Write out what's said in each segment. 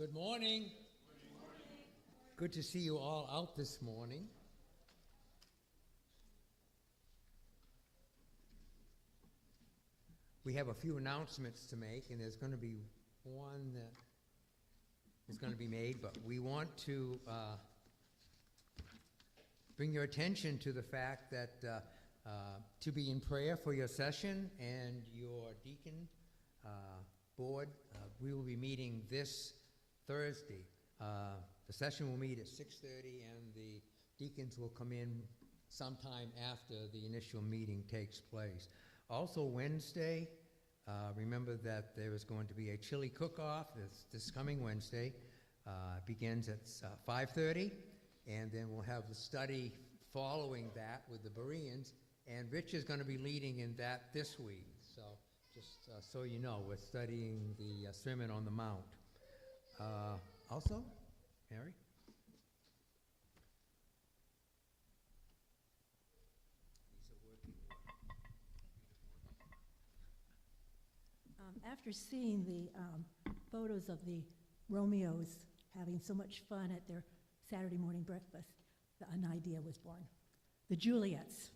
Good morning. Good to see you all out this morning. We have a few announcements to make, and there's going to be one that is going to be made, but we want to bring your attention to the fact that to be in prayer for your session and your deacon board. We will be meeting this Thursday. The session will meet at 6:30, and the deacons will come in sometime after the initial meeting takes place. Also Wednesday, remember that there is going to be a chili cook-off this coming Wednesday. Begins at 5:30, and then we'll have the study following that with the Bereans, and Rich is going to be leading in that this week. So just so you know, we're studying the Sermon on the Mount. Also, Mary? After seeing the photos of the Romeos having so much fun at their Saturday morning breakfast, an idea was born. The Juliets.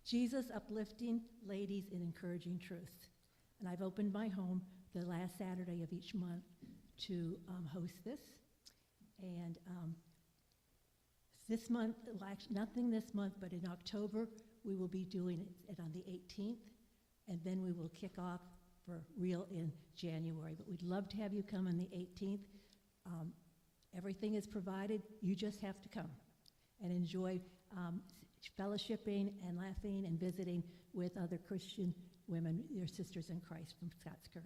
Jesus uplifting ladies in encouraging truth. And I've opened my home the last Saturday of each month to host this. And this month, well, actually nothing this month, but in October, we will be doing it on the 18th. And then we will kick off for real in January. But we'd love to have you come on the 18th. Everything is provided. You just have to come and enjoy fellowshipping and laughing and visiting with other Christian women, your sisters in Christ from Scots Kirk.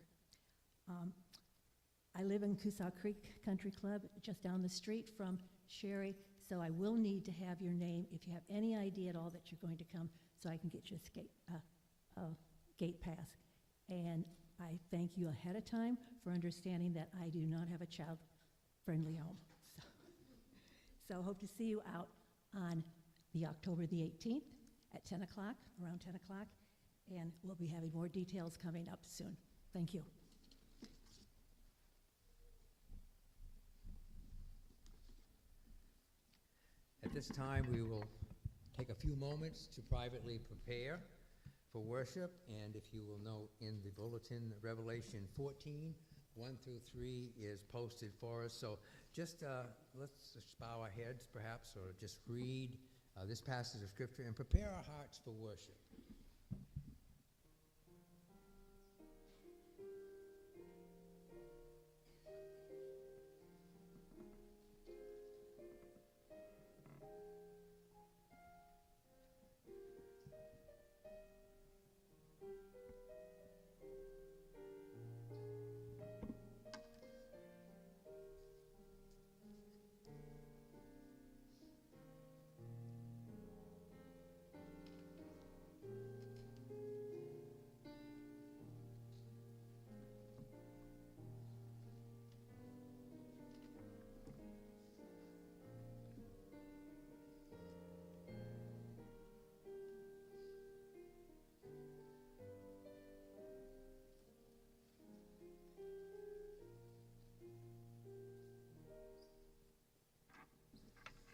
I live in Scots Creek Country Club, just down the street from Sherry, so I will need to have your name if you have any idea at all that you're going to come, so I can get you a gate pass. And I thank you ahead of time for understanding that I do not have a child-friendly home. So hope to see you out on the October the 18th at 10 o'clock, around 10 o'clock, and we'll be having more details coming up soon. Thank you. At this time, we will take a few moments to privately prepare for worship, and if you will note in the bulletin, Revelation 14, 1 through 3 is posted for us. So just let's just bow our heads perhaps, or just read this passage of Scripture and prepare our hearts for worship.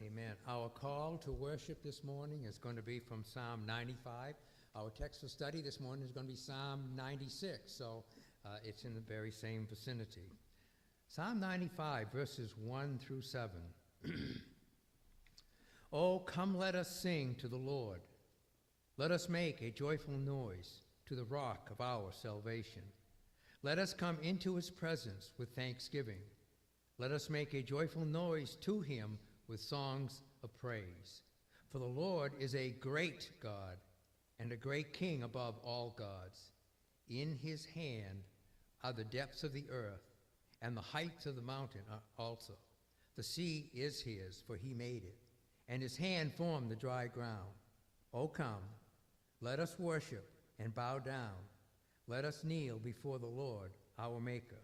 Amen. Our call to worship this morning is going to be from Psalm 95. Our text for study this morning is going to be Psalm 96, so it's in the very same vicinity. Psalm 95, verses 1 through 7. Oh, come let us sing to the Lord. Let us make a joyful noise to the rock of our salvation. Let us come into his presence with thanksgiving. Let us make a joyful noise to him with songs of praise. For the Lord is a great God and a great King above all gods. In his hand are the depths of the earth, and the heights of the mountain also. The sea is his, for he made it, and his hand formed the dry ground. O come, let us worship and bow down. Let us kneel before the Lord, our Maker.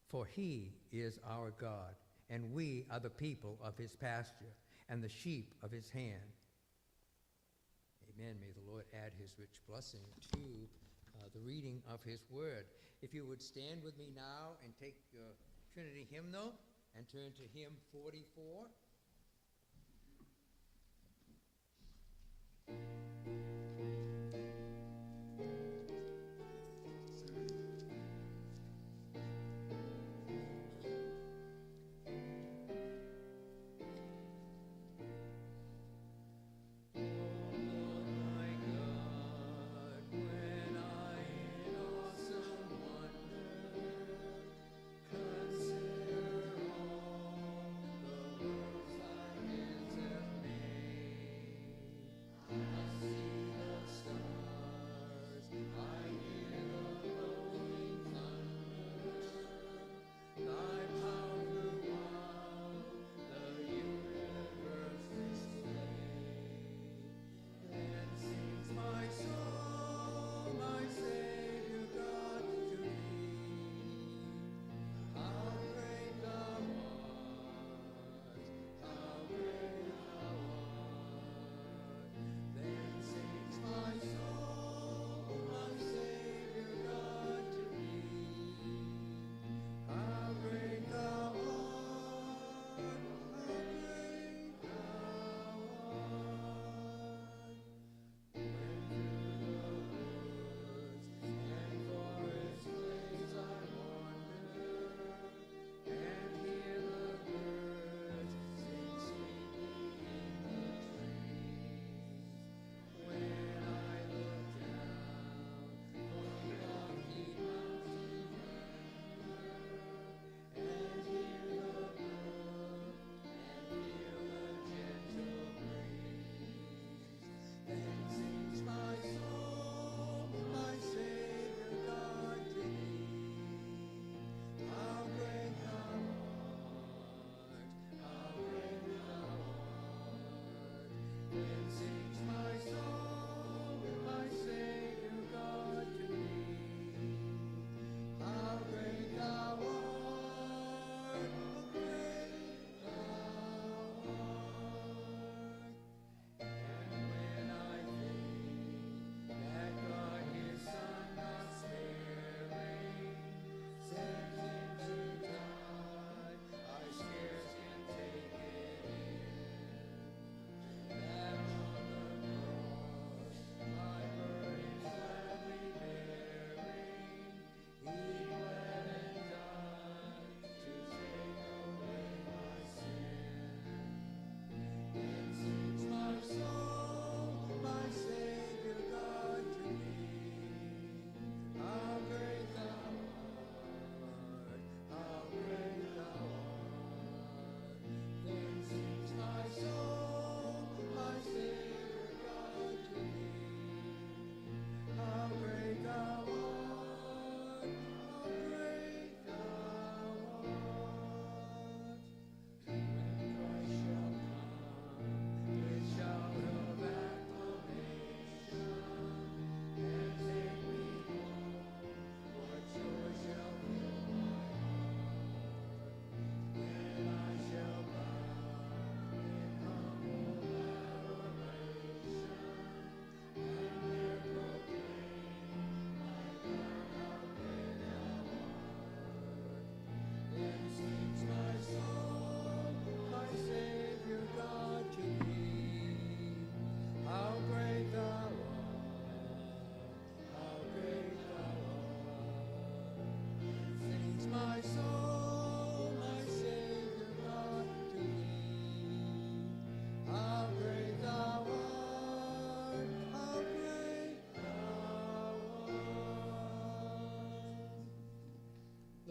For he is our God, and we are the people of his pasture and the sheep of his hand. Amen. May the Lord add his rich blessing to the reading of his word. If you would stand with me now and take your Trinity hymnal and turn to hymn 44.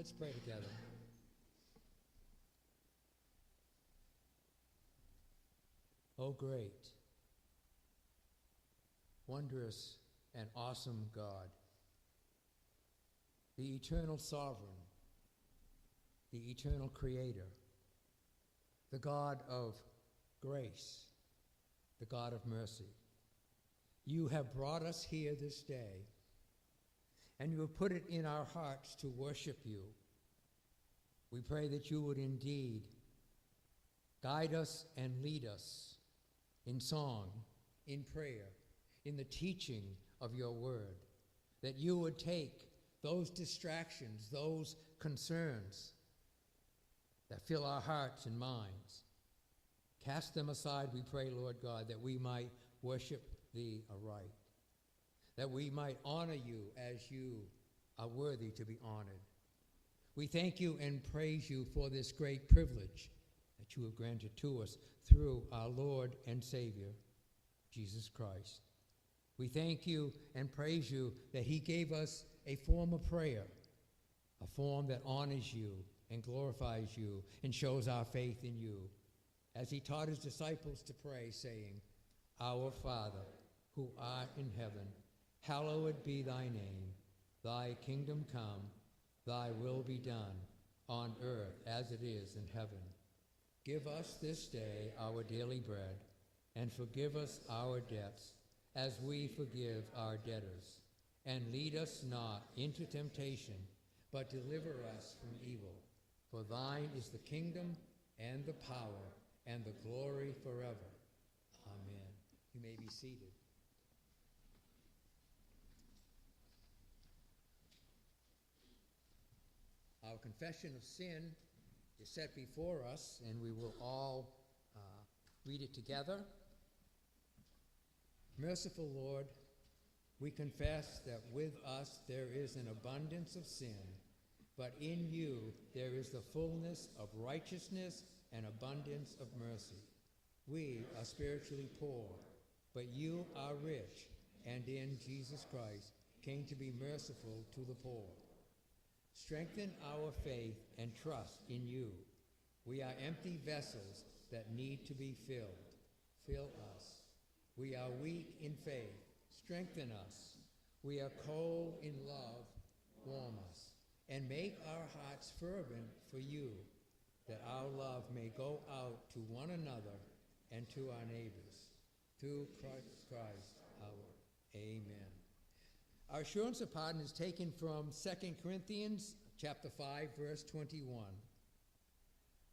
Let's pray together. O great, wondrous, and awesome God, the eternal sovereign, the eternal creator, the God of grace, the God of mercy, you have brought us here this day, and you have put it in our hearts to worship you. We pray that you would indeed guide us and lead us in song, in prayer, in the teaching of your word, that you would take those distractions, those concerns that fill our hearts and minds. Cast them aside, we pray, Lord God, that we might worship thee aright, that we might honor you as you are worthy to be honored. We thank you and praise you for this great privilege that you have granted to us through our Lord and Savior, Jesus Christ. We thank you and praise you that he gave us a form of prayer, a form that honors you and glorifies you and shows our faith in you, as he taught his disciples to pray, saying, Our Father, who art in heaven, hallowed be thy name. Thy kingdom come, thy will be done, on earth as it is in heaven. Give us this day our daily bread, and forgive us our debts, as we forgive our debtors. And lead us not into temptation, but deliver us from evil. For thine is the kingdom, and the power, and the glory forever. Amen. You may be seated. Our confession of sin is set before us, and we will all read it together. Merciful Lord, we confess that with us there is an abundance of sin, but in you there is the fullness of righteousness and abundance of mercy. We are spiritually poor, but you are rich, and in Jesus Christ came to be merciful to the poor. Strengthen our faith and trust in you. We are empty vessels that need to be filled. Fill us. We are weak in faith. Strengthen us. We are cold in love. Warm us. And make our hearts fervent for you, that our love may go out to one another and to our neighbors. Through Christ our Amen. Our assurance of pardon is taken from 2 Corinthians chapter 5, verse 21.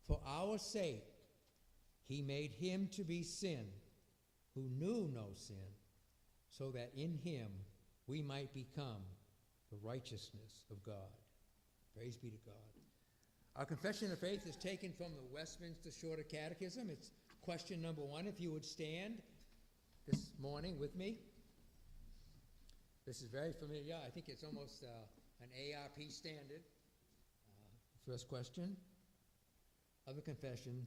For our sake he made him to be sin, who knew no sin, so that in him we might become the righteousness of God. Praise be to God. Our confession of faith is taken from the Westminster Shorter Catechism. It's question number 1. If you would stand this morning with me. This is very familiar. I think it's almost an ARP standard. First question of the confession.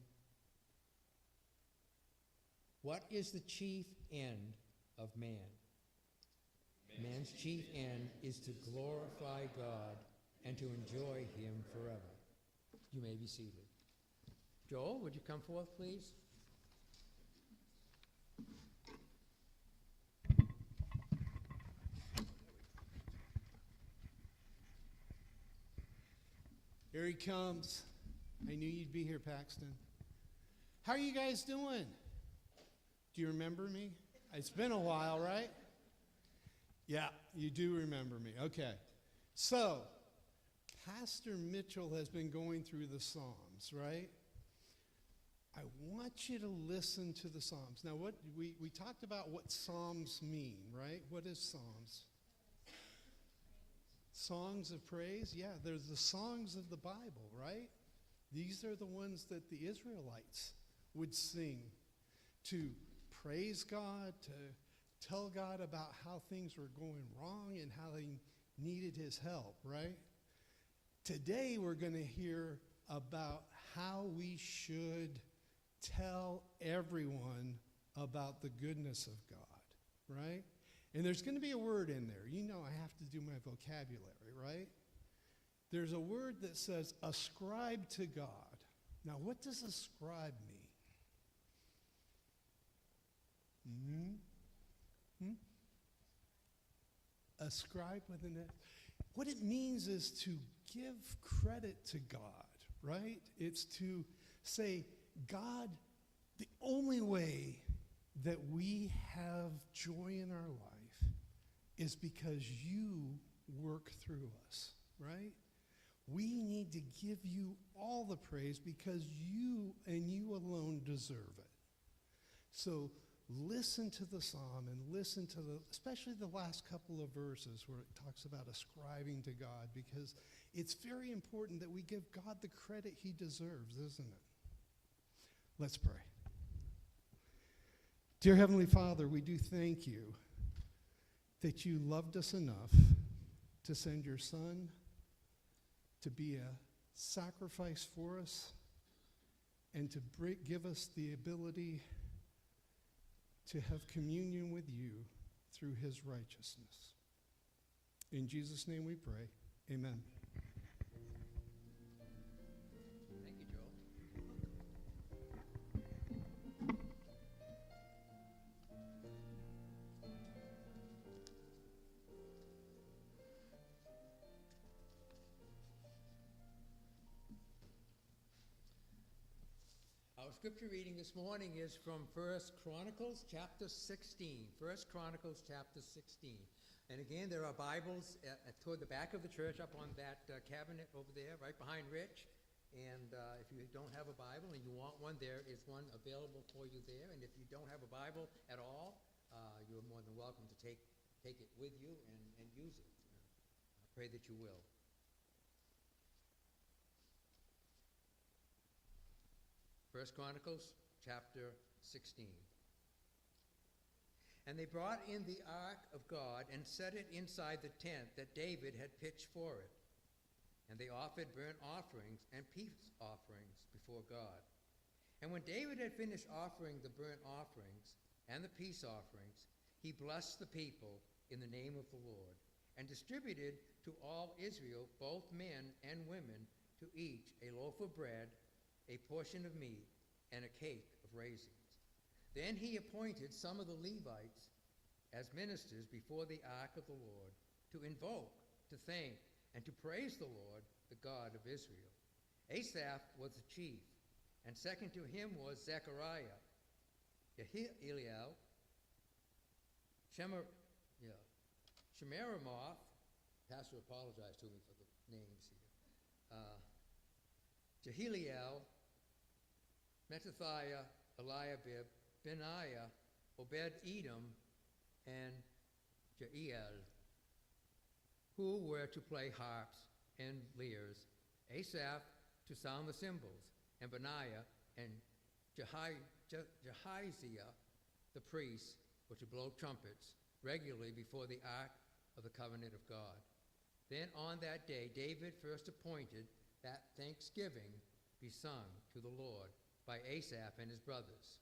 What is the chief end of man? Man's chief end is to glorify God and to enjoy him forever. You may be seated. Joel, would you come forth, please? Here he comes. I knew you'd be here, Paxton. How are you guys doing? Do you remember me? It's been a while, right? Yeah, you do remember me. Okay. So, Pastor Mitchell has been going through the Psalms, right? I want you to listen to the Psalms. Now, what we talked about what Psalms mean, right? What is Psalms? Songs of praise? Yeah, there's the songs of the Bible, right? These are the ones that the Israelites would sing to praise God, to tell God about how things were going wrong and how they needed his help, right? Today we're going to hear about how we should tell everyone about the goodness of God, right? And there's going to be a word in there. You know I have to do my vocabulary, right? There's a word that says ascribe to God. Now, what does ascribe mean? Ascribe with an S. What it means is to give credit to God, right? It's to say, God, the only way that we have joy in our life is because you work through us, right? We need to give you all the praise because you and you alone deserve it. So listen to the psalm and listen to especially the last couple of verses where it talks about ascribing to God, because it's very important that we give God the credit he deserves, isn't it? Let's pray. Dear Heavenly Father, we do thank you that you loved us enough to send your Son to be a sacrifice for us and to give us the ability to have communion with you through his righteousness. In Jesus' name we pray. Amen. Thank you, Joel. Our scripture reading this morning is from 1 Chronicles chapter 16. 1 Chronicles chapter 16. And again, there are Bibles toward the back of the church up on that cabinet over there, right behind Rich. And if you don't have a Bible and you want one, there is one available for you there. And if you don't have a Bible at all, you're more than welcome to take it with you and use it. I pray that you will. First Chronicles chapter 16. And they brought in the ark of God and set it inside the tent that David had pitched for it. And they offered burnt offerings and peace offerings before God. And when David had finished offering the burnt offerings and the peace offerings, he blessed the people in the name of the Lord, and distributed to all Israel, both men and women, to each a loaf of bread, a portion of meat, and a cake of raisins. Then he appointed some of the Levites as ministers before the ark of the Lord, to invoke, to thank, and to praise the Lord, the God of Israel. Asaph was the chief, and second to him was Zechariah, Jehiel, Shemiramoth. Pastor apologized to me for the names here. Jehiel, Mettathiah, Eliabib, Benaiah, Obed-Edom, and Jeiel, who were to play harps and lyres, Asaph to sound the cymbals, and Benaiah and Jehiziah, the priests, were to blow trumpets regularly before the ark of the covenant of God. Then on that day, David first appointed that thanksgiving be sung to the Lord by Asaph and his brothers.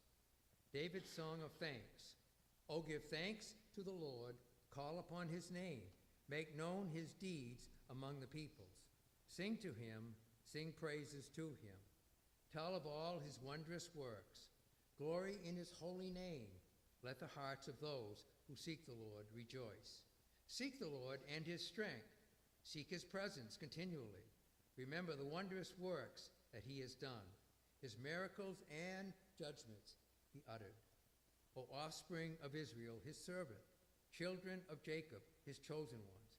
David's song of thanks. O give thanks to the Lord, call upon his name, make known his deeds among the peoples. Sing to him, sing praises to him. Tell of all his wondrous works. Glory in his holy name. Let the hearts of those who seek the Lord rejoice. Seek the Lord and his strength. Seek his presence continually. Remember the wondrous works that he has done, his miracles and judgments he uttered. O offspring of Israel, his servant, children of Jacob, his chosen ones.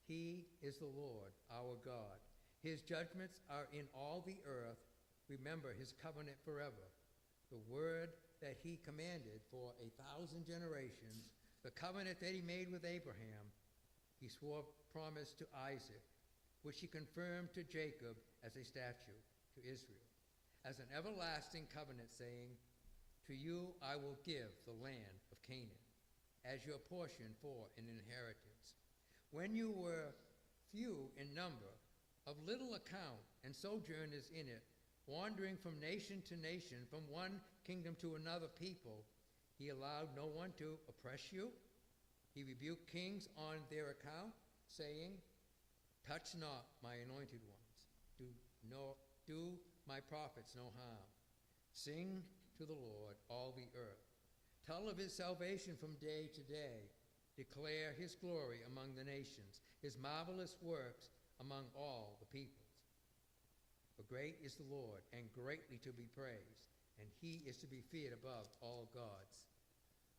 He is the Lord, our God. His judgments are in all the earth. Remember his covenant forever, the word that he commanded for 1,000 generations, the covenant that he made with Abraham. He swore promise to Isaac, which he confirmed to Jacob as a statute, to Israel, as an everlasting covenant, saying, to you I will give the land of Canaan as your portion for an inheritance. When you were few in number, of little account, and sojourners in it, wandering from nation to nation, from one kingdom to another people, he allowed no one to oppress you. He rebuked kings on their account, saying, touch not my anointed ones. Do my prophets no harm. Sing to the Lord, all the earth. Tell of his salvation from day to day. Declare his glory among the nations, his marvelous works among all the peoples. For great is the Lord, and greatly to be praised, and he is to be feared above all gods.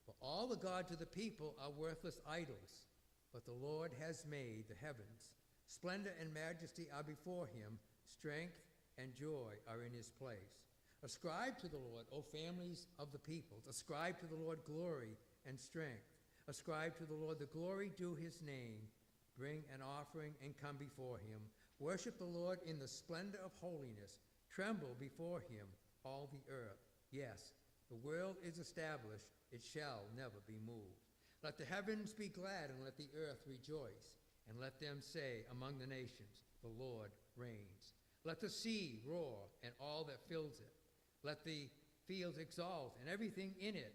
For all the gods of the people are worthless idols, but the Lord has made the heavens. Splendor and majesty are before him, strength and joy are in his place. Ascribe to the Lord, O families of the peoples. Ascribe to the Lord glory and strength. Ascribe to the Lord the glory due his name. Bring an offering and come before him. Worship the Lord in the splendor of holiness. Tremble before him, all the earth. Yes, the world is established. It shall never be moved. Let the heavens be glad, and let the earth rejoice. And let them say among the nations, the Lord reigns. Let the sea roar, and all that fills it. Let the fields exult, and everything in it.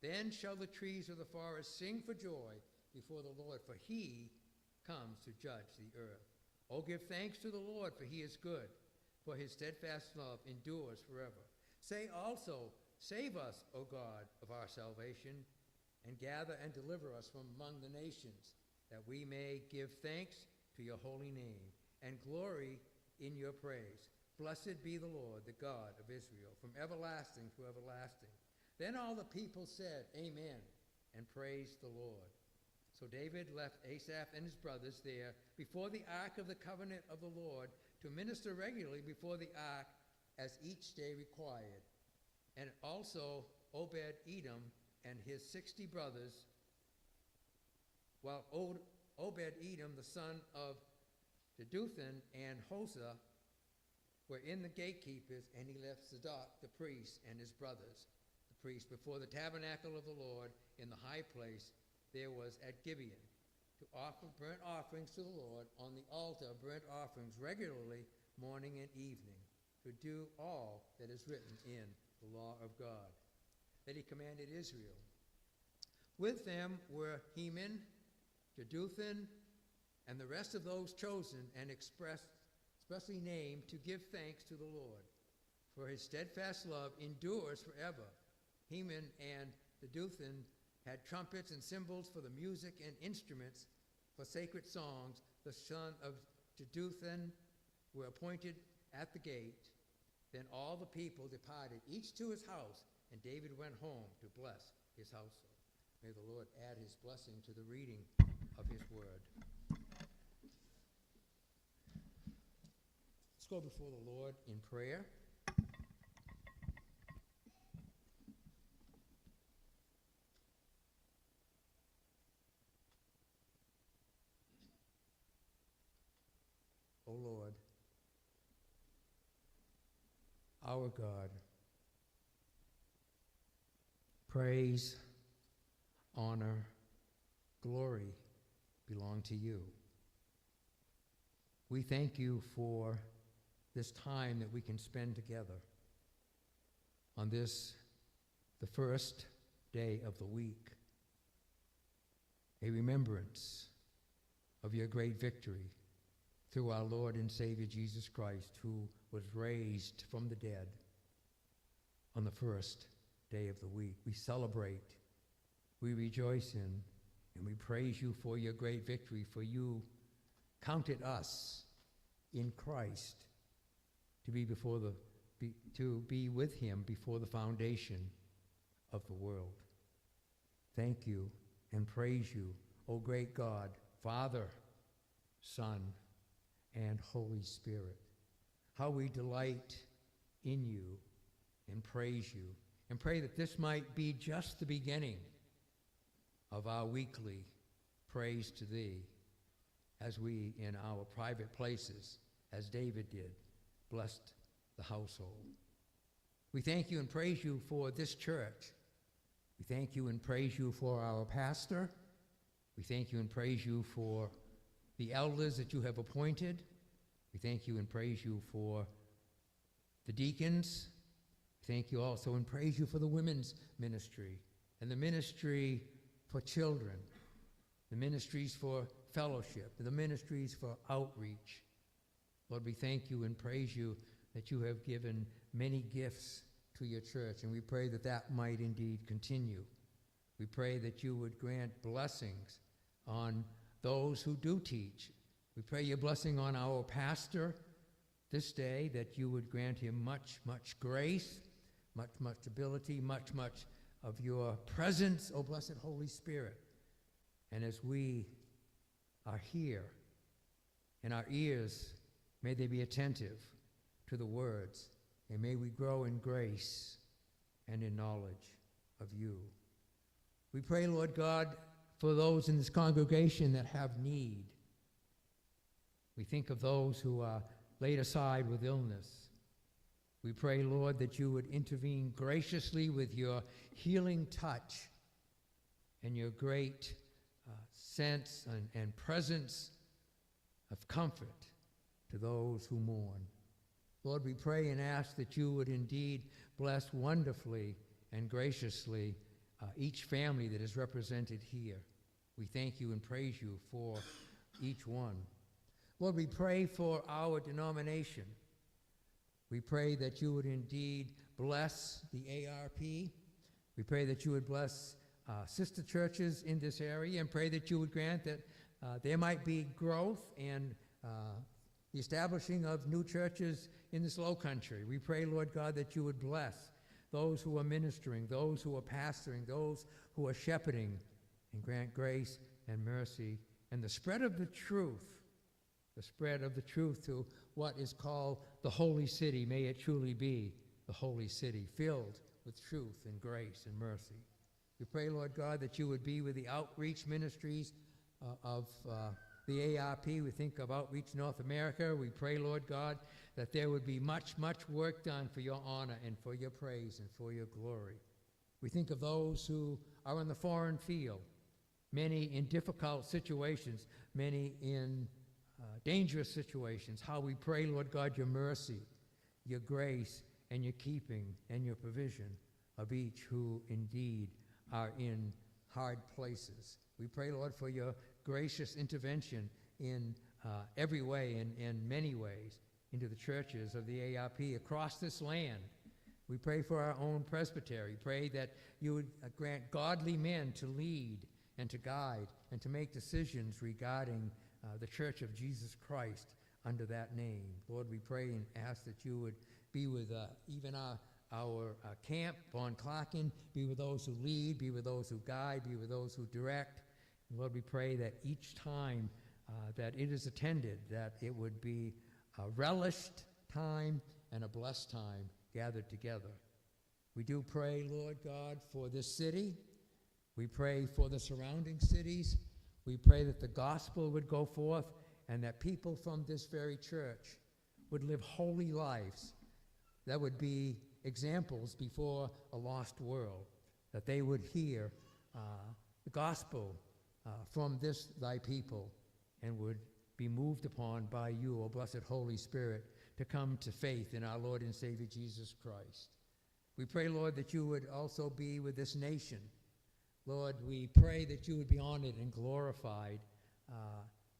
Then shall the trees of the forest sing for joy before the Lord, for he comes to judge the earth. Oh, give thanks to the Lord, for he is good, for his steadfast love endures forever. Say also, save us, O God of our salvation, and gather and deliver us from among the nations, that we may give thanks to your holy name and glory in your praise. Blessed be the Lord, the God of Israel, from everlasting to everlasting. Then all the people said, Amen, and praised the Lord. So David left Asaph and his brothers there before the ark of the covenant of the Lord to minister regularly before the ark as each day required. And also Obed-Edom and his 60 brothers, while Obed-Edom, the son of Jeduthun, and Hosea were in the gatekeepers, and he left Zadok the priest and his brothers, the priests, before the tabernacle of the Lord in the high place there was at Gibeon, to offer burnt offerings to the Lord on the altar of burnt offerings regularly, morning and evening, to do all that is written in the law of God, that he commanded Israel. With them were Heman, Jeduthun, and the rest of those chosen and expressly named to give thanks to the Lord, for his steadfast love endures forever. Heman and Jeduthun had trumpets and cymbals for the music and instruments for sacred songs. The son of Jeduthun were appointed at the gate. Then all the people departed, each to his house, and David went home to bless his household. May the Lord add his blessing to the reading of his word. Let's go before the Lord in prayer. O Lord, our God, praise, honor, glory belong to you. We thank you for this time that we can spend together on this, the first day of the week, a remembrance of your great victory through our Lord and Savior Jesus Christ, who was raised from the dead on the first day of the week. We celebrate, we rejoice in, and we praise you for your great victory, for you counted us in Christ to be with him before the foundation of the world. Thank you and praise you, O great God, Father, Son, and Holy Spirit. How we delight in you and praise you, and pray that this might be just the beginning of our weekly praise to thee, as we in our private places, as David did, blessed the household. We thank you and praise you for this church. We thank you and praise you for our pastor. We thank you and praise you for the elders that you have appointed. We thank you and praise you for the deacons. We thank you also and praise you for the women's ministry and the ministry for children, the ministries for fellowship, the ministries for outreach. Lord, we thank you and praise you that you have given many gifts to your church, and we pray that that might indeed continue. We pray that you would grant blessings on those who do teach. We pray your blessing on our pastor this day, that you would grant him much, much grace, much, much ability, much, much of your presence, O blessed Holy Spirit. And as we are here, and our ears, may they be attentive to the words and may we grow in grace and in knowledge of you. We pray, Lord God, for those in this congregation that have need. We think of those who are laid aside with illness. We pray, Lord, that you would intervene graciously with your healing touch and your great sense and presence of comfort to those who mourn. Lord, we pray and ask that you would indeed bless wonderfully and graciously each family that is represented here. We thank you and praise you for each one. Lord, we pray for our denomination. We pray that you would indeed bless the ARP. We pray that you would bless sister churches in this area, and pray that you would grant that there might be growth and the establishing of new churches in this low country. We pray, Lord God, that you would bless those who are ministering, those who are pastoring, those who are shepherding, and grant grace and mercy and the spread of the truth to what is called the holy city. May it truly be the holy city, filled with truth and grace and mercy. We pray, Lord God, that you would be with the outreach ministries of the ARP. We think of Outreach North America. We pray, Lord God, that there would be much, much work done for your honor and for your praise and for your glory. We think of those who are in the foreign field, many in difficult situations, many in dangerous situations. How we pray, Lord God, your mercy, your grace, and your keeping and your provision of each who indeed are in hard places. We pray, Lord, for your gracious intervention in every way and in many ways into the churches of the ARP across this land. We pray for our own presbytery. Pray that you would grant godly men to lead and to guide and to make decisions regarding the Church of Jesus Christ under that name. Lord, we pray and ask that you would be with even our camp, Von Clarkin, be with those who lead, be with those who guide, be with those who direct. And Lord, we pray that each time that it is attended, that it would be a relished time and a blessed time gathered together. We do pray, Lord God, for this city. We pray for the surrounding cities. We pray that the gospel would go forth and that people from this very church would live holy lives that would be examples before a lost world, that they would hear the gospel from this thy people and would be moved upon by you, O blessed Holy Spirit, to come to faith in our Lord and Savior Jesus Christ. We pray, Lord, that you would also be with this nation. Lord, we pray that you would be honored and glorified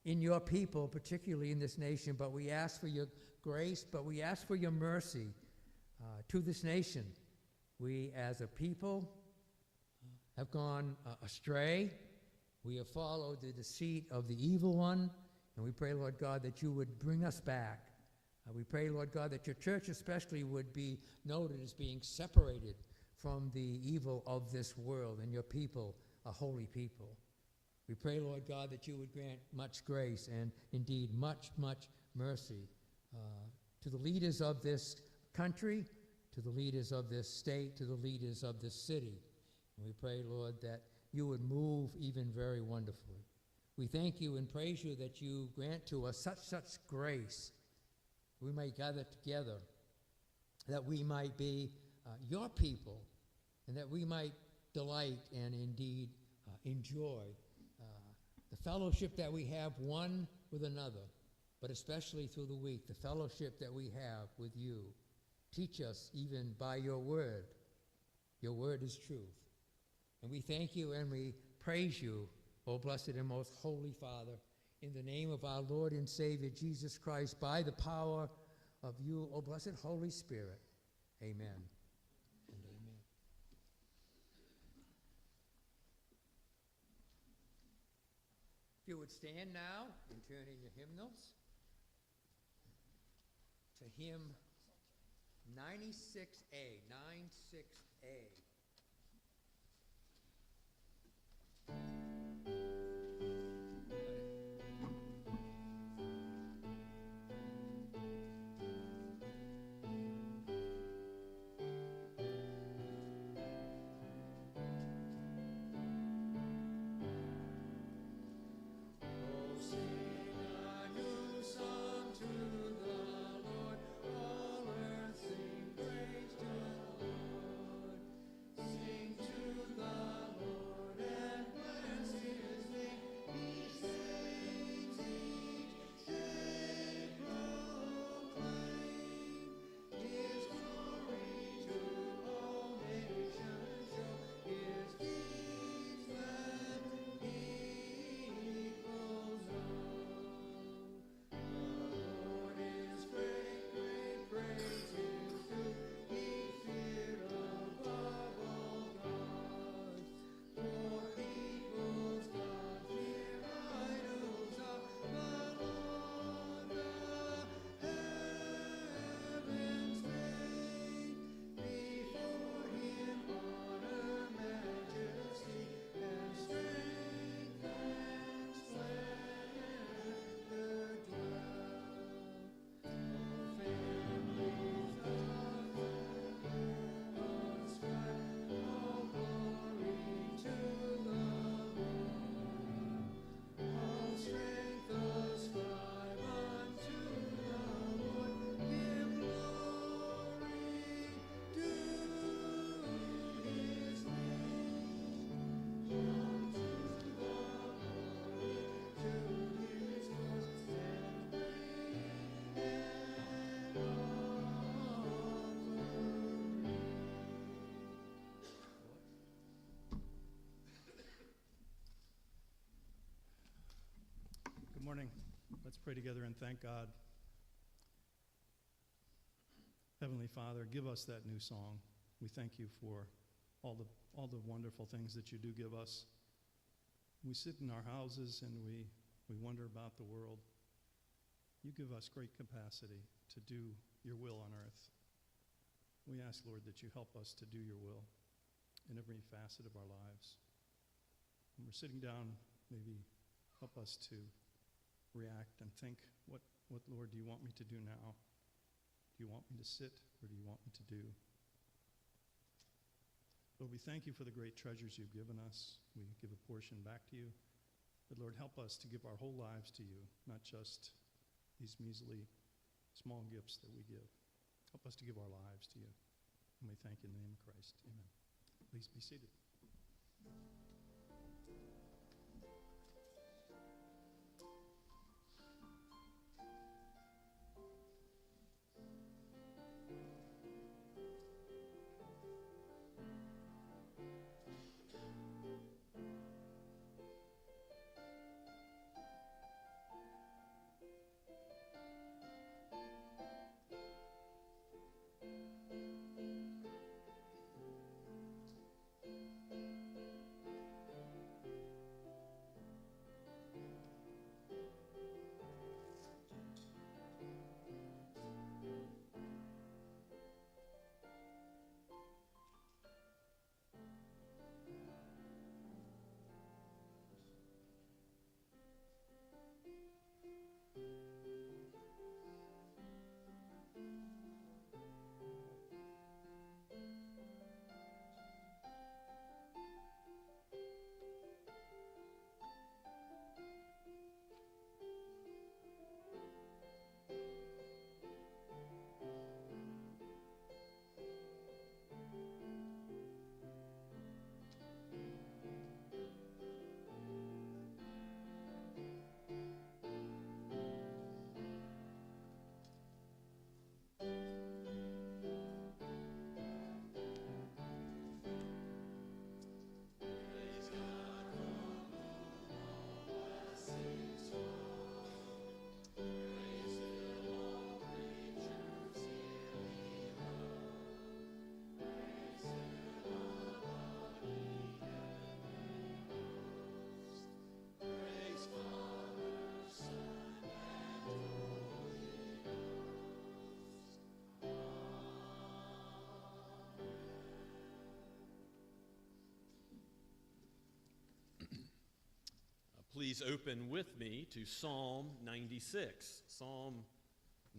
in your people, particularly in this nation, but we ask for your grace, but we ask for your mercy to this nation. We, as a people, have gone astray. We have followed the deceit of the evil one, and we pray, Lord God, that you would bring us back. We pray, Lord God, that your church especially would be noted as being separated from the evil of this world, and your people, a holy people. We pray, Lord God, that you would grant much grace and indeed much, much mercy to the leaders of this country, to the leaders of this state, to the leaders of this city. And we pray, Lord, that you would move even very wonderfully. We thank you and praise you that you grant to us such grace. We might gather together, that we might be your people, and that we might delight and indeed enjoy the fellowship that we have one with another, but especially through the week, the fellowship that we have with you. Teach us even by your word. Your word is truth. And we thank you and we praise you, O blessed and most holy Father, in the name of our Lord and Savior Jesus Christ, by the power of you, O blessed Holy Spirit. Amen. And amen. If you would stand now and turn in your hymnals to hymn 96A, 96A. morning. Let's pray together and thank God. Heavenly Father, give us that new song. We thank you for all the wonderful things that you do give us. We sit in our houses and we wonder about the world. You give us great capacity to do your will on earth. We ask, Lord, that you help us to do your will in every facet of our lives. When we're sitting down, maybe help us to react and think, what Lord, do you want me to do now? Do you want me to sit, or do you want me to do? Lord, we thank you for the great treasures you've given us. We give a portion back to you. But Lord, help us to give our whole lives to you, not just these measly small gifts that we give. Help us to give our lives to you. And we thank you in the name of Christ. Amen. Please be seated. Please open with me to Psalm 96. Psalm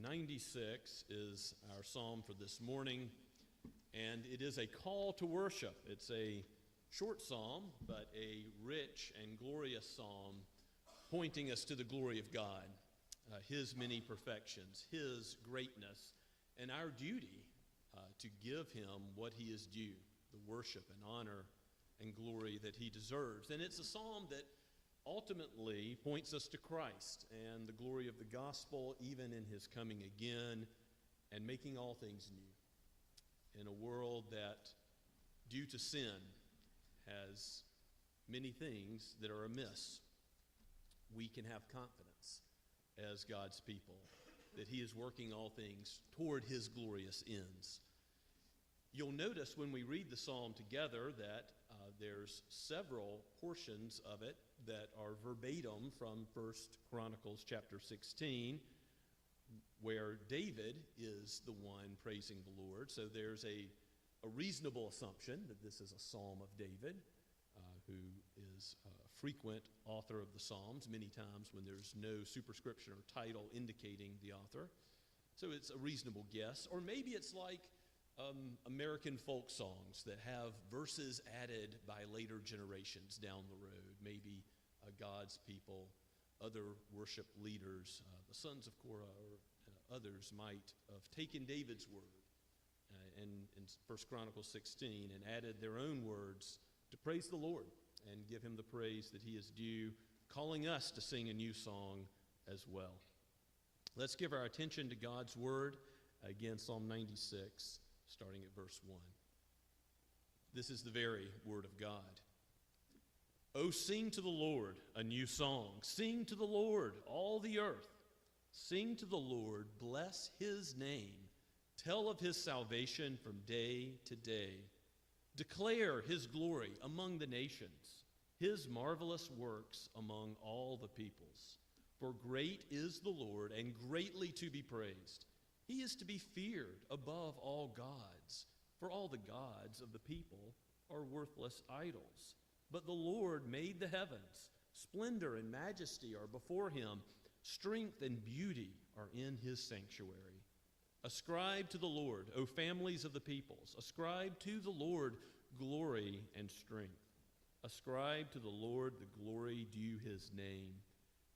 96 is our psalm for this morning, and it is a call to worship. It's a short psalm, but a rich and glorious psalm pointing us to the glory of God, His many perfections, His greatness, and our duty to give Him what He is due, the worship and honor and glory that He deserves. And it's a psalm that ultimately points us to Christ and the glory of the gospel, even in His coming again and making all things new. In a world that, due to sin, has many things that are amiss, we can have confidence as God's people that He is working all things toward His glorious ends. You'll notice when we read the psalm together that there's several portions of it that are verbatim from 1 Chronicles chapter 16, where David is the one praising the Lord. So there's a reasonable assumption that this is a psalm of David, who is a frequent author of the Psalms, many times when there's no superscription or title indicating the author. So it's a reasonable guess. Or maybe it's like American folk songs that have verses added by later generations down the road. Maybe God's people, other worship leaders, the sons of Korah or others might have taken David's word in 1 Chronicles 16 and added their own words to praise the Lord and give Him the praise that He is due, calling us to sing a new song as well. Let's give our attention to God's word. Again, Psalm 96, starting at verse 1. This is the very word of God. Oh, sing to the Lord a new song. Sing to the Lord, all the earth. Sing to the Lord, bless his name. Tell of his salvation from day to day. Declare his glory among the nations, his marvelous works among all the peoples. For great is the Lord, and greatly to be praised. He is to be feared above all gods, for all the gods of the people are worthless idols. But the Lord made the heavens. Splendor and majesty are before him. Strength and beauty are in his sanctuary. Ascribe to the Lord, O families of the peoples. Ascribe to the Lord glory and strength. Ascribe to the Lord the glory due his name.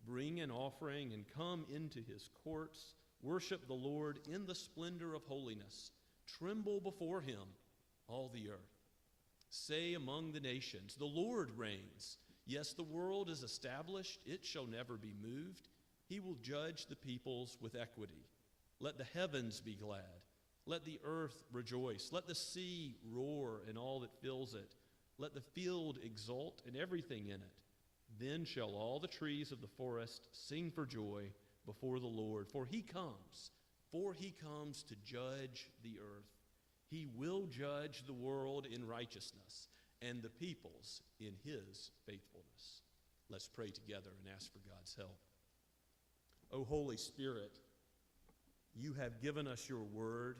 Bring an offering and come into his courts. Worship the Lord in the splendor of holiness. Tremble before him, all the earth. Say among the nations, the Lord reigns. Yes, the world is established. It shall never be moved. He will judge the peoples with equity. Let the heavens be glad. Let the earth rejoice. Let the sea roar and all that fills it. Let the field exult and everything in it. Then shall all the trees of the forest sing for joy before the Lord. For he comes to judge the earth. He will judge the world in righteousness and the peoples in his faithfulness. Let's pray together and ask for God's help. O Holy Spirit, you have given us your word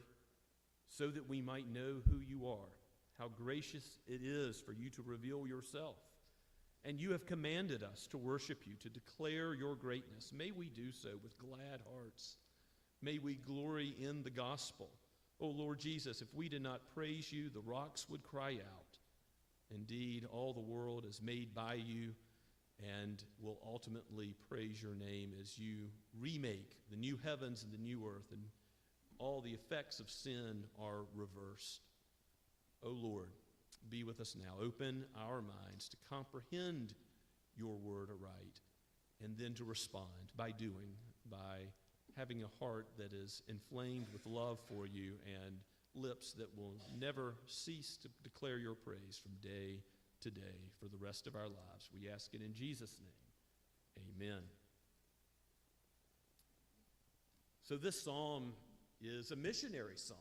so that we might know who you are, how gracious it is for you to reveal yourself. And you have commanded us to worship you, to declare your greatness. May we do so with glad hearts. May we glory in the gospel. O Lord Jesus, if we did not praise you, the rocks would cry out. Indeed, all the world is made by you and will ultimately praise your name as you remake the new heavens and the new earth, and all the effects of sin are reversed. O Lord, be with us now. Open our minds to comprehend your word aright, and then to respond by having a heart that is inflamed with love for you and lips that will never cease to declare your praise from day to day for the rest of our lives. We ask it in Jesus' name. Amen. So this psalm is a missionary psalm.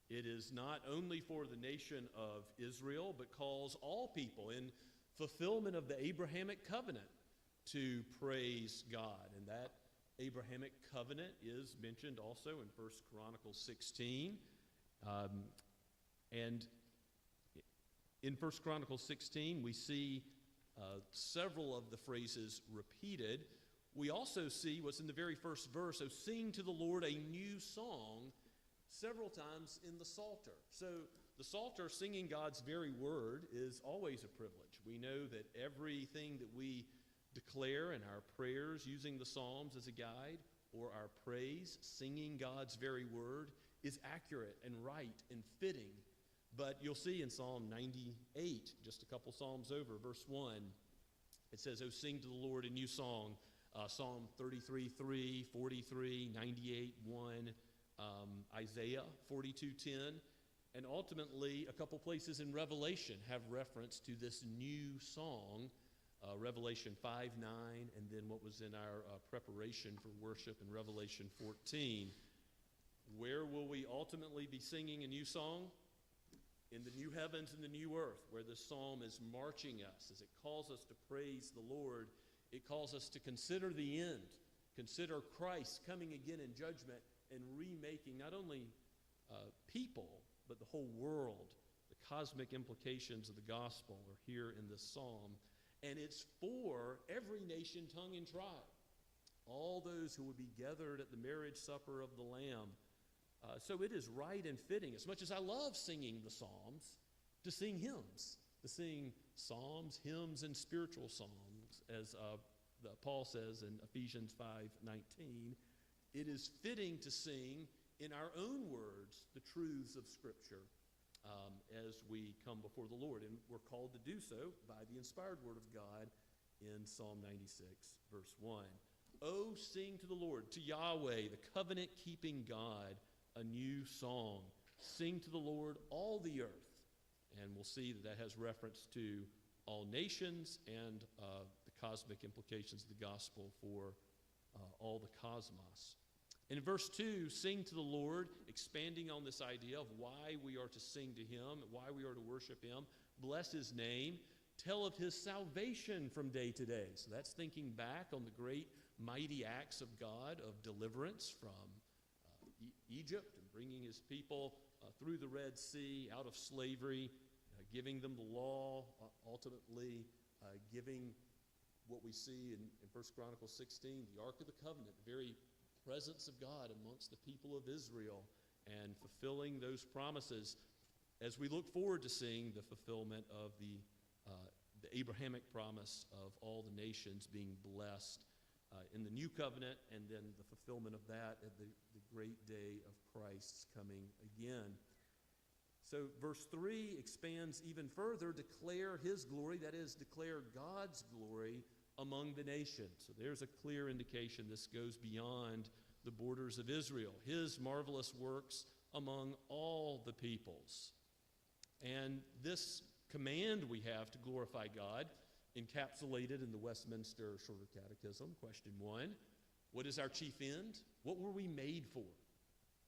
It is not only for the nation of Israel, but calls all people in fulfillment of the Abrahamic covenant to praise God. And that Abrahamic covenant is mentioned also in 1 Chronicles 16. And in 1 Chronicles 16, we see several of the phrases repeated. We also see what's in the very first verse, so sing to the Lord a new song, several times in the Psalter. So the Psalter, singing God's very word, is always a privilege. We know that everything that we declare in our prayers using the Psalms as a guide, or our praise, singing God's very word, is accurate and right and fitting. But you'll see in Psalm 98, just a couple Psalms over, verse 1, it says, "Oh, sing to the Lord a new song." Psalm 33:3, 43, 98:1, Isaiah 42:10, and ultimately a couple places in Revelation have reference to this new song, Revelation 5:9, and then what was in our preparation for worship in Revelation 14. Where will we ultimately be singing a new song? In the new heavens and the new earth, where this psalm is marching us as it calls us to praise the Lord. It calls us to consider the end, consider Christ coming again in judgment and remaking not only people, but the whole world. The cosmic implications of the gospel are here in this psalm. And it's for every nation, tongue, and tribe. All those who will be gathered at the marriage supper of the Lamb. So it is right and fitting, as much as I love singing the Psalms, to sing hymns, to sing psalms, hymns, and spiritual songs, as Paul says in Ephesians 5:19. It is fitting to sing in our own words the truths of Scripture as we come before the Lord. And we're called to do so by the inspired word of God in Psalm 96, verse 1. Oh, sing to the Lord, to Yahweh, the covenant-keeping God, a new song. Sing to the Lord, all the earth. And we'll see that has reference to all nations and the cosmic implications of the gospel for all the cosmos. In verse 2, sing to the Lord, expanding on this idea of why we are to sing to him, why we are to worship him, bless his name, tell of his salvation from day to day. So that's thinking back on the great mighty acts of God of deliverance from Egypt and bringing his people through the Red Sea, out of slavery, giving them the law, ultimately giving what we see in 1 Chronicles 16, the Ark of the Covenant, the very presence of God amongst the people of Israel, and fulfilling those promises as we look forward to seeing the fulfillment of the Abrahamic promise of all the nations being blessed in the new covenant, and then the fulfillment of that at the great day of Christ's coming again. So verse 3 expands even further, declare his glory, that is, declare God's glory among the nations. So there's a clear indication this goes beyond the borders of Israel, his marvelous works among all the peoples. And this command we have to glorify God, encapsulated in the Westminster Shorter Catechism, question 1, what is our chief end? What were we made for?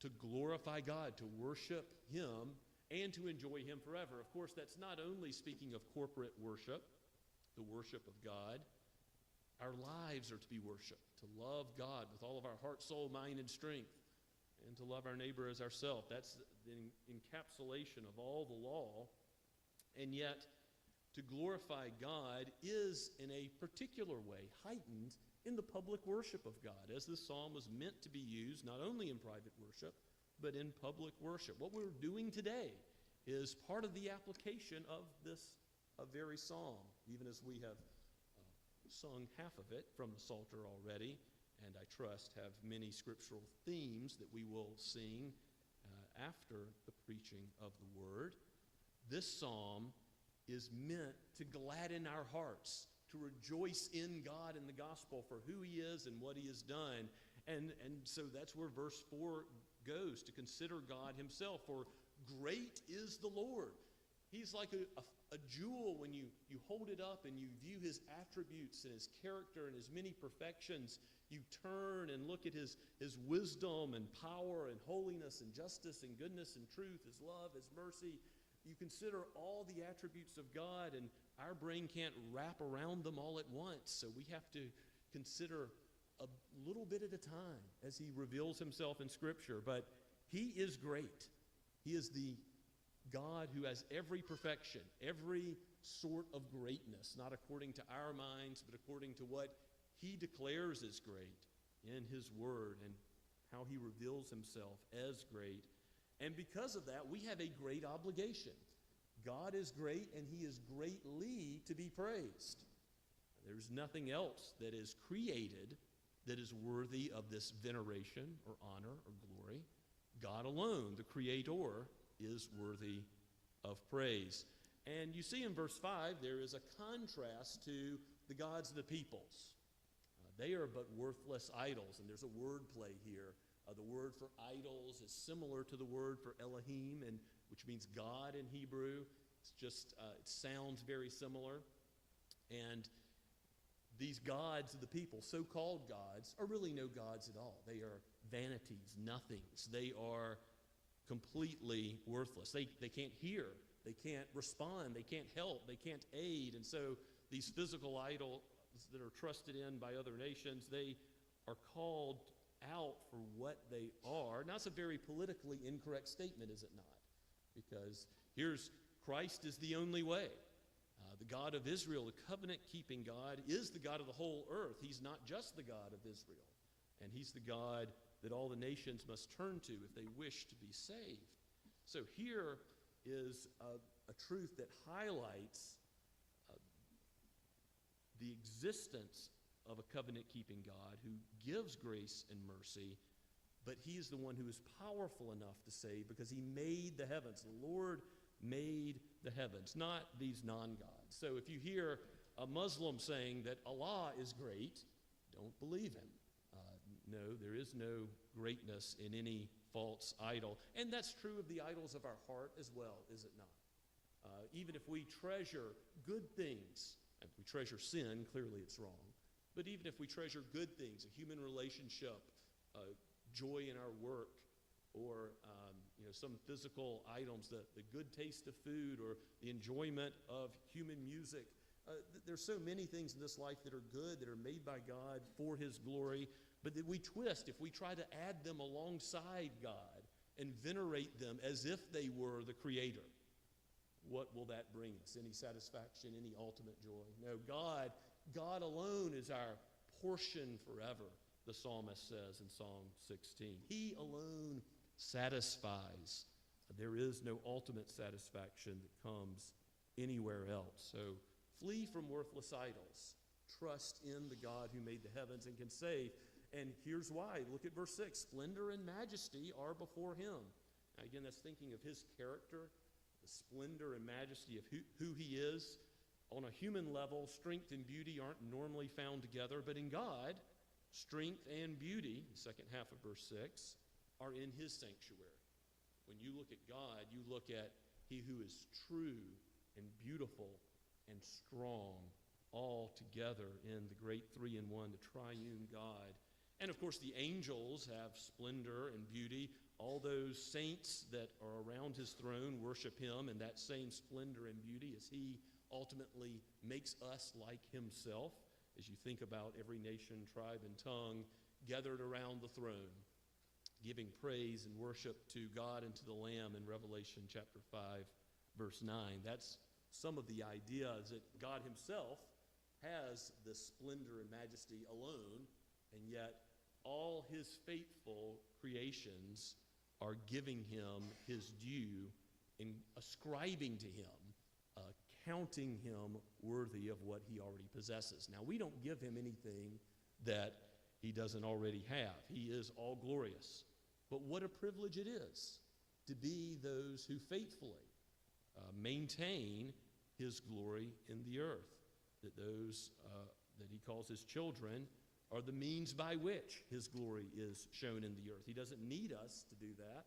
To glorify God, to worship him, and to enjoy him forever. Of course, that's not only speaking of corporate worship, the worship of God. Our lives are to be worshiped, to love God with all of our heart, soul, mind, and strength, and to love our neighbor as ourselves. That's the encapsulation of all the law. And yet, to glorify God is, in a particular way, heightened in the public worship of God, as this psalm was meant to be used not only in private worship, but in public worship. What we're doing today is part of the application of this very psalm, even as we have sung half of it from the Psalter already, and I trust have many scriptural themes that we will sing after the preaching of the Word. This psalm is meant to gladden our hearts, to rejoice in God and the gospel for who he is and what he has done. And so that's where verse 4 goes, to consider God himself, for great is the Lord. He's like a jewel when you hold it up and you view his attributes and his character and his many perfections. You turn and look at his wisdom and power and holiness and justice and goodness and truth, his love, his mercy. You consider all the attributes of God, and our brain can't wrap around them all at once. So we have to consider a little bit at a time as he reveals himself in Scripture. But he is great. He is the God who has every perfection, every sort of greatness, not according to our minds, but according to what he declares is great in his word and how he reveals himself as great. And because of that, we have a great obligation. God is great, and he is greatly to be praised. There's nothing else that is created that is worthy of this veneration or honor or glory. God alone, the Creator, is worthy of praise. And you see in verse 5, there is a contrast to the gods of the peoples. They are but worthless idols, and there's a word play here. The word for idols is similar to the word for Elohim, which means God in Hebrew. It's just, it sounds very similar. And these gods of the people, so-called gods, are really no gods at all. They are vanities, nothings. They are completely worthless. They can't hear. They can't respond. They can't help. They can't aid. And so these physical idols that are trusted in by other nations, they are called out for what they are. Now, it's a very politically incorrect statement, is it not? Because here's Christ is the only way. The God of Israel, the covenant-keeping God, is the God of the whole earth. He's not just the God of Israel. And he's the God that all the nations must turn to if they wish to be saved. So here is a truth that highlights the existence of a covenant-keeping God who gives grace and mercy, but he is the one who is powerful enough to save because he made the heavens. The Lord made the heavens, not these non-gods. So if you hear a Muslim saying that Allah is great, don't believe him. No, there is no greatness in any false idol. And that's true of the idols of our heart as well, is it not? Even if we treasure good things, if we treasure sin, clearly it's wrong. But even if we treasure good things, a human relationship, joy in our work, or some physical items, the good taste of food, or the enjoyment of human music. There's so many things in this life that are good, that are made by God for His glory, but that we twist if we try to add them alongside God and venerate them as if they were the Creator. What will that bring us? Any satisfaction, any ultimate joy? No, God alone is our portion forever, the psalmist says in Psalm 16. He alone satisfies. There is no ultimate satisfaction that comes anywhere else. So flee from worthless idols. Trust in the God who made the heavens and can save. And here's why. Look at verse 6. Splendor and majesty are before Him. Now again, that's thinking of His character, the splendor and majesty of who He is. On a human level, strength and beauty aren't normally found together, but in God, strength and beauty, the second half of verse 6, are in His sanctuary. When you look at God, you look at He who is true and beautiful and strong, all together in the great three-in-one, the triune God. And of course, the angels have splendor and beauty. All those saints that are around His throne worship Him in that same splendor and beauty as He ultimately makes us like Himself. As you think about every nation, tribe, and tongue gathered around the throne, giving praise and worship to God and to the Lamb in Revelation chapter 5, verse 9. That's some of the ideas that God Himself has this splendor and majesty alone, and yet all His faithful creations are giving Him His due and ascribing to Him, counting Him worthy of what He already possesses. Now, we don't give Him anything that He doesn't already have. He is all glorious. But what a privilege it is to be those who faithfully maintain His glory in the earth, that those that He calls His children are the means by which His glory is shown in the earth. He doesn't need us to do that,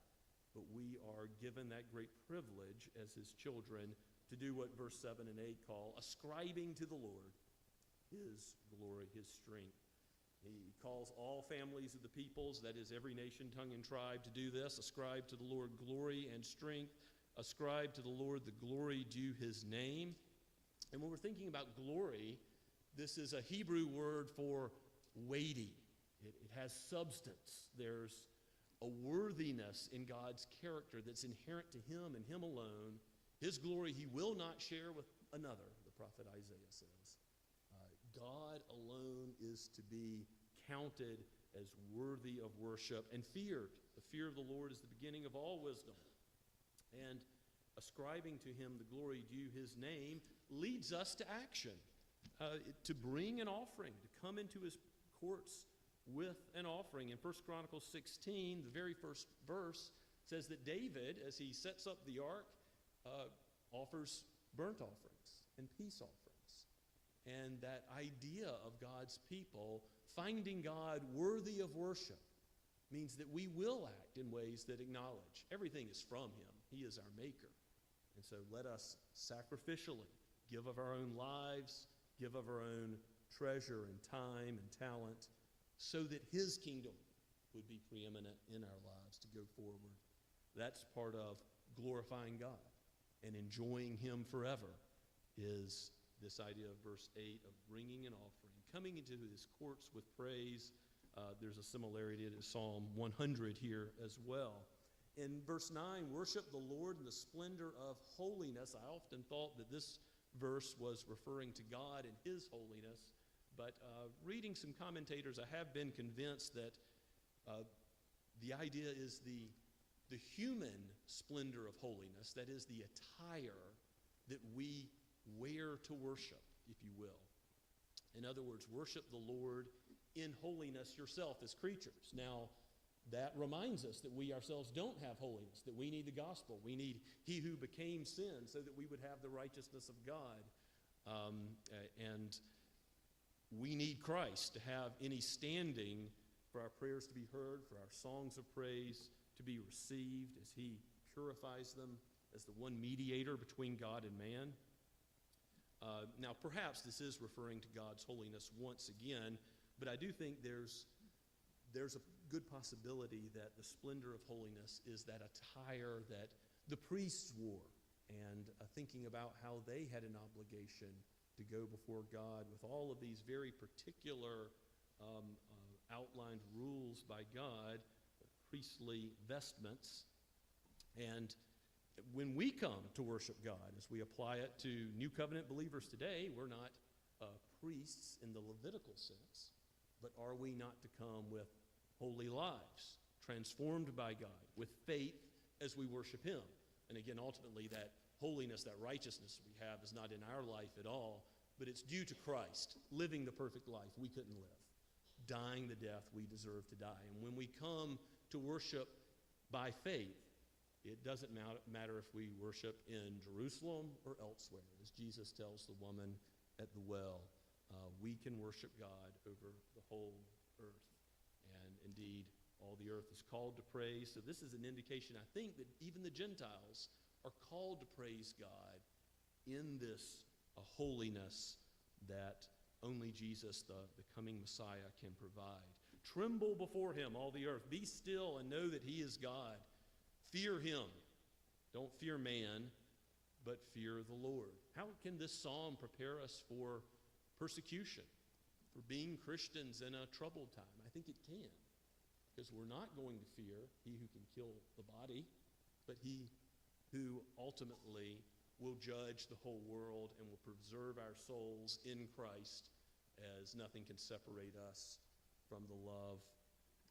but we are given that great privilege as His children to do what verse 7 and 8 call ascribing to the Lord His glory, His strength. He calls all families of the peoples, that is every nation, tongue, and tribe, to do this. Ascribe to the Lord glory and strength. Ascribe to the Lord the glory due His name. And when we're thinking about glory, this is a Hebrew word for weighty. It has substance. There's a worthiness in God's character that's inherent to Him and Him alone. His glory He will not share with another, the prophet Isaiah says. God alone is to be counted as worthy of worship and feared. The fear of the Lord is the beginning of all wisdom. And ascribing to Him the glory due His name leads us to action, to bring an offering, to come into His courts with an offering. In 1 Chronicles 16, the very first verse says that David, as he sets up the ark, offers burnt offerings and peace offerings. And that idea of God's people finding God worthy of worship means that we will act in ways that acknowledge everything is from Him. He is our maker. And so let us sacrificially give of our own lives, give of our own treasure and time and talent, so that His kingdom would be preeminent in our lives to go forward. That's part of glorifying God and enjoying Him forever, is this idea of verse 8 of bringing an offering, coming into His courts with praise. There's a similarity to Psalm 100 here as well. In verse 9, worship the Lord in the splendor of holiness. I often thought that this verse was referring to God and His holiness, but reading some commentators, I have been convinced that the idea is the human splendor of holiness, that is the attire that we wear to worship, if you will. In other words, worship the Lord in holiness yourself as creatures. Now, that reminds us that we ourselves don't have holiness, that we need the gospel. We need He who became sin so that we would have the righteousness of God. And we need Christ to have any standing for our prayers to be heard, for our songs of praise to be received as He purifies them as the one mediator between God and man. Now, perhaps this is referring to God's holiness once again, but I do think there's a good possibility that the splendor of holiness is that attire that the priests wore, and thinking about how they had an obligation to go before God with all of these very particular outlined rules by God, priestly vestments. And when we come to worship God, as we apply it to New Covenant believers today, we're not priests in the Levitical sense, but are we not to come with holy lives, transformed by God, with faith as we worship Him? And again, ultimately, that holiness, that righteousness we have is not in our life at all, but it's due to Christ, living the perfect life we couldn't live, dying the death we deserve to die. And when we come to worship by faith, it doesn't matter if we worship in Jerusalem or elsewhere. As Jesus tells the woman at the well, we can worship God over the whole earth. And indeed, all the earth is called to praise. So this is an indication, I think, that even the Gentiles are called to praise God in this holiness that only Jesus, the coming Messiah, can provide. Tremble before Him, all the earth. Be still and know that He is God. Fear Him. Don't fear man, but fear the Lord. How can this psalm prepare us for persecution, for being Christians in a troubled time? I think it can, because we're not going to fear He who can kill the body, but He who ultimately will judge the whole world and will preserve our souls in Christ, as nothing can separate us from the love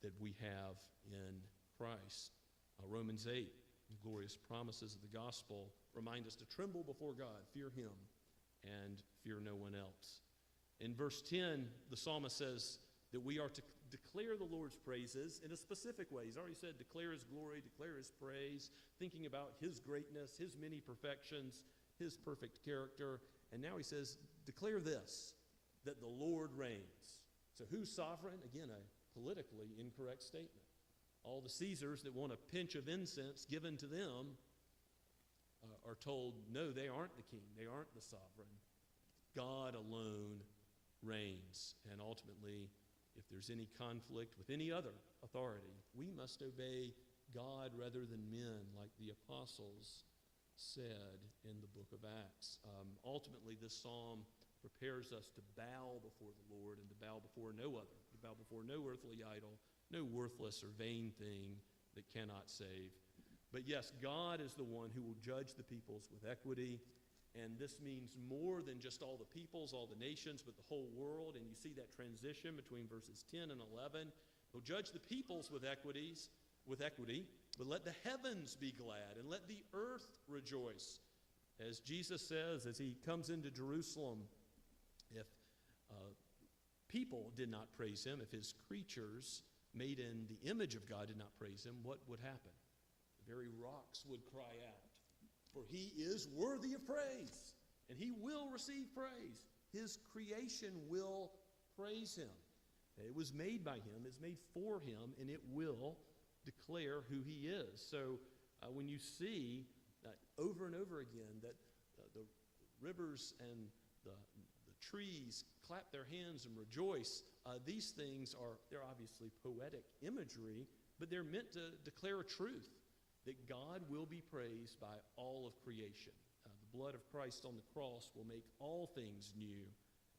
that we have in Christ. Romans 8, the glorious promises of the gospel remind us to tremble before God, fear Him, and fear no one else. In verse 10, the psalmist says that we are to declare the Lord's praises in a specific way. He's already said declare His glory, declare His praise, thinking about His greatness, His many perfections, His perfect character. And now he says, declare this, that the Lord reigns. So who's sovereign? Again, a politically incorrect statement. All the Caesars that want a pinch of incense given to them are told, no, they aren't the king. They aren't the sovereign. God alone reigns. And ultimately, if there's any conflict with any other authority, we must obey God rather than men, like the apostles said in the book of Acts. Ultimately, this psalm prepares us to bow before the Lord and to bow before no other, to bow before no earthly idol, no worthless or vain thing that cannot save. But yes, God is the one who will judge the peoples with equity, and this means more than just all the peoples, all the nations, but the whole world. And you see that transition between verses 10 and 11. He'll judge the peoples with equity, but let the heavens be glad, and let the earth rejoice. As Jesus says, as He comes into Jerusalem, if people did not praise Him, if His creatures made in the image of God did not praise Him, what would happen? The very rocks would cry out. For He is worthy of praise, and He will receive praise. His creation will praise Him. It was made by Him, it's made for Him, and it will declare who He is. So when you see over and over again that the rivers and the trees clap their hands and rejoice, these things they're obviously poetic imagery, but they're meant to declare a truth, that God will be praised by all of creation. The blood of Christ on the cross will make all things new,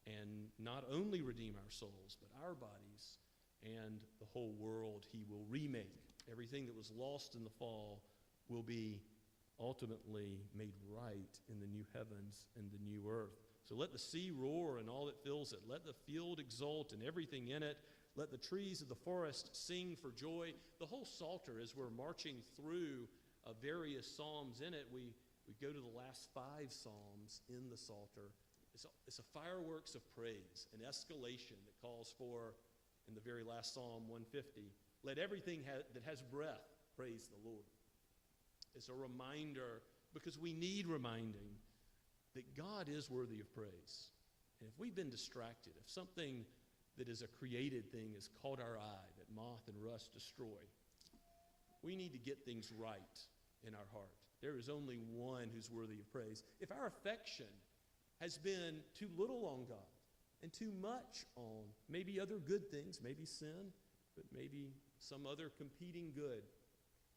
and not only redeem our souls, but our bodies and the whole world He will remake. Everything that was lost in the fall will be ultimately made right in the new heavens and the new earth. So let the sea roar and all that fills it. Let the field exult and everything in it. Let the trees of the forest sing for joy. The whole Psalter, as we're marching through various psalms in it, we go to the last 5 psalms in the Psalter. It's a fireworks of praise, an escalation that calls for, in the very last Psalm 150, let everything that has breath praise the Lord. It's a reminder, because we need reminding, that God is worthy of praise. And if we've been distracted, if something that is a created thing has caught our eye, that moth and rust destroy, we need to get things right in our heart. There is only one who's worthy of praise. If our affection has been too little on God and too much on maybe other good things, maybe sin, but maybe some other competing good,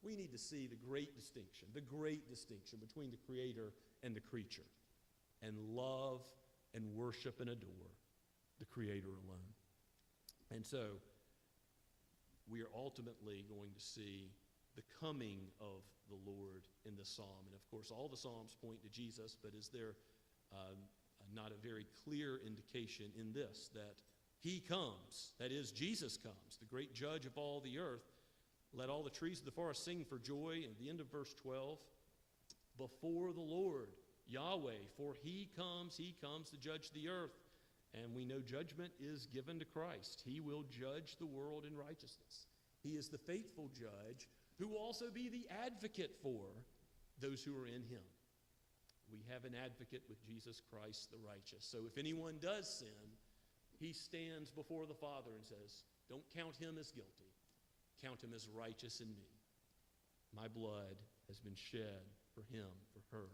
we need to see the great distinction between the Creator and the creature, and love and worship and adore the Creator alone. And so, we are ultimately going to see the coming of the Lord in the psalm. And of course, all the psalms point to Jesus, but is there not a very clear indication in this that he comes, that is, Jesus comes, the great judge of all the earth? Let all the trees of the forest sing for joy. At the end of verse 12, before the Lord, Yahweh, for he comes to judge the earth. And we know judgment is given to Christ. He will judge the world in righteousness. He is the faithful judge who will also be the advocate for those who are in him. We have an advocate with Jesus Christ the righteous. So if anyone does sin, he stands before the Father and says, don't count him as guilty. Count him as righteous in me. My blood has been shed for him, for her.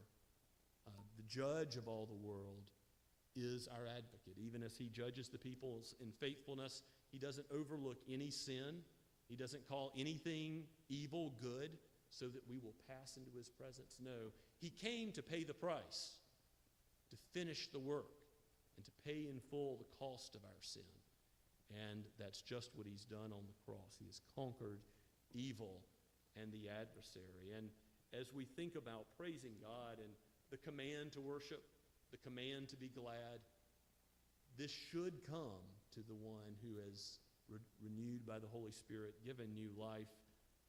The judge of all the world is our advocate. Even as he judges the peoples in faithfulness, he doesn't overlook any sin. He doesn't call anything evil good so that we will pass into his presence. No, he came to pay the price, to finish the work, and to pay in full the cost of our sin. And that's just what he's done on the cross. He has conquered evil and the adversary. And as we think about praising God and the command to worship, the command to be glad, this should come to the one who has renewed by the Holy Spirit, given new life.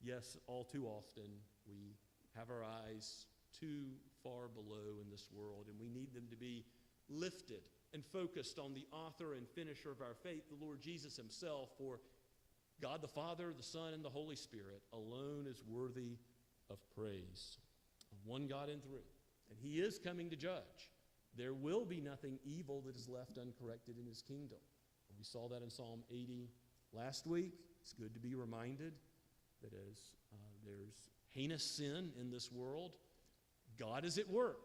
Yes, all too often we have our eyes too far below in this world, and we need them to be lifted and focused on the author and finisher of our faith, the Lord Jesus himself. For God the Father, the Son, and the Holy Spirit alone is worthy of praise. One God in three. And he is coming to judge. There will be nothing evil that is left uncorrected in his kingdom. We saw that in Psalm 80 last week. It's good to be reminded that as there's heinous sin in this world, God is at work.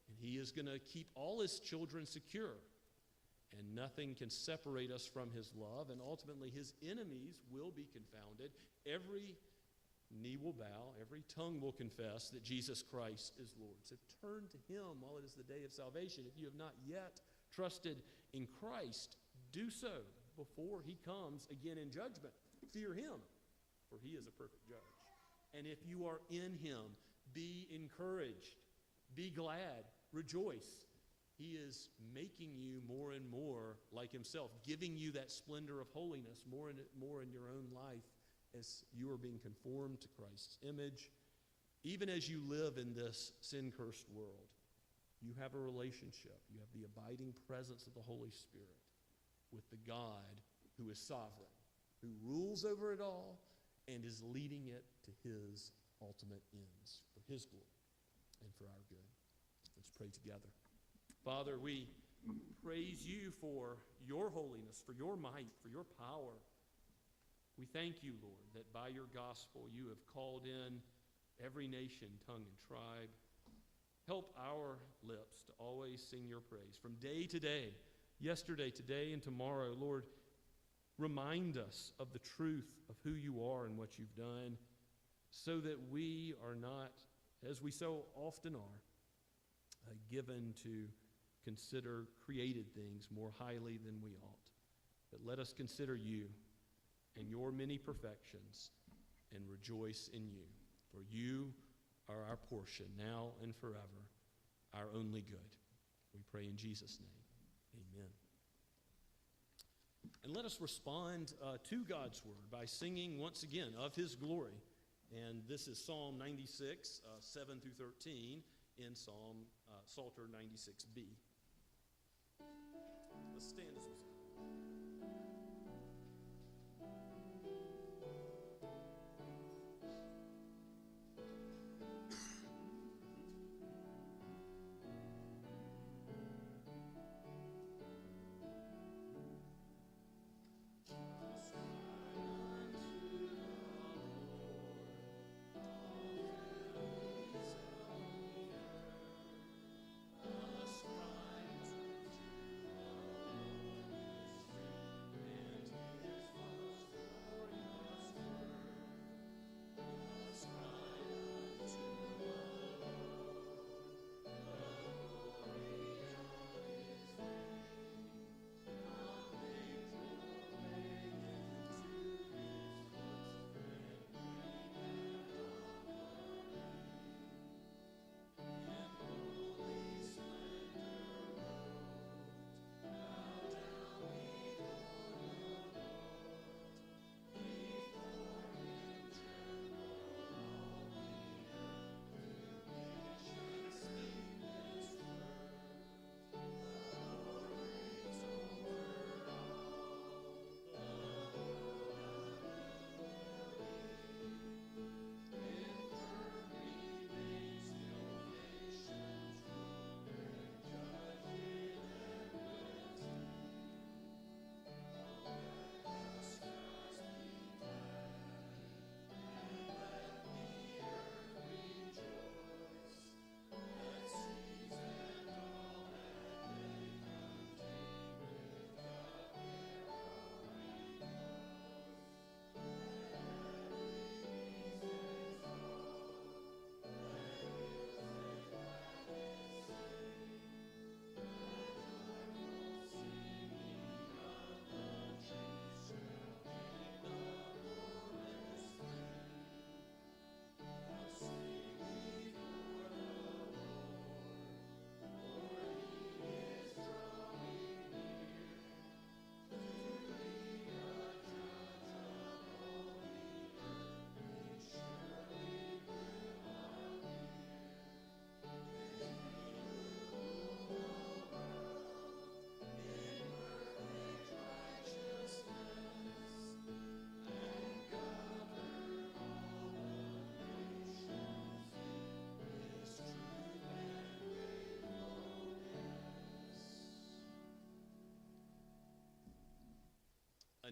And he is going to keep all his children secure. And nothing can separate us from his love. And ultimately, his enemies will be confounded. Every knee will bow. Every tongue will confess that Jesus Christ is Lord. So turn to him while it is the day of salvation. If you have not yet trusted in Christ, do so before he comes again in judgment. Fear him, for he is a perfect judge. And if you are in him, be encouraged. Be glad, rejoice. He is making you more and more like himself, giving you that splendor of holiness more in your own life as you are being conformed to Christ's image. Even as you live in this sin-cursed world, you have a relationship. You have the abiding presence of the Holy Spirit with the God who is sovereign, who rules over it all and is leading it to his ultimate ends for his glory and for our good. Let's pray together. Father, we praise you for your holiness, for your might, for your power. We thank you, Lord, that by your gospel you have called in every nation, tongue, and tribe. Help our lips to always sing your praise from day to day, yesterday, today, and tomorrow. Lord, remind us of the truth of who you are and what you've done so that we are not, as we so often are, given to consider created things more highly than we ought. But let us consider you and your many perfections and rejoice in you. For you are our portion now and forever, our only good. We pray in Jesus' name. Amen. And let us respond to God's word by singing once again of his glory. And this is Psalm 96, 7 through 13 in Psalter 96b. Let's stand as we sing.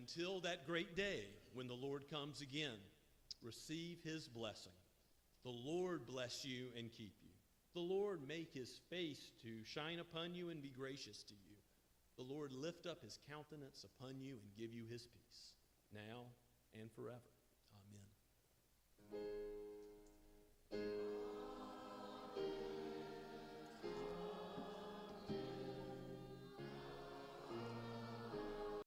until that great day when the Lord comes again, receive his blessing. The Lord bless you and keep you. The Lord make his face to shine upon you and be gracious to you. The Lord lift up his countenance upon you and give you his peace, now and forever. Amen.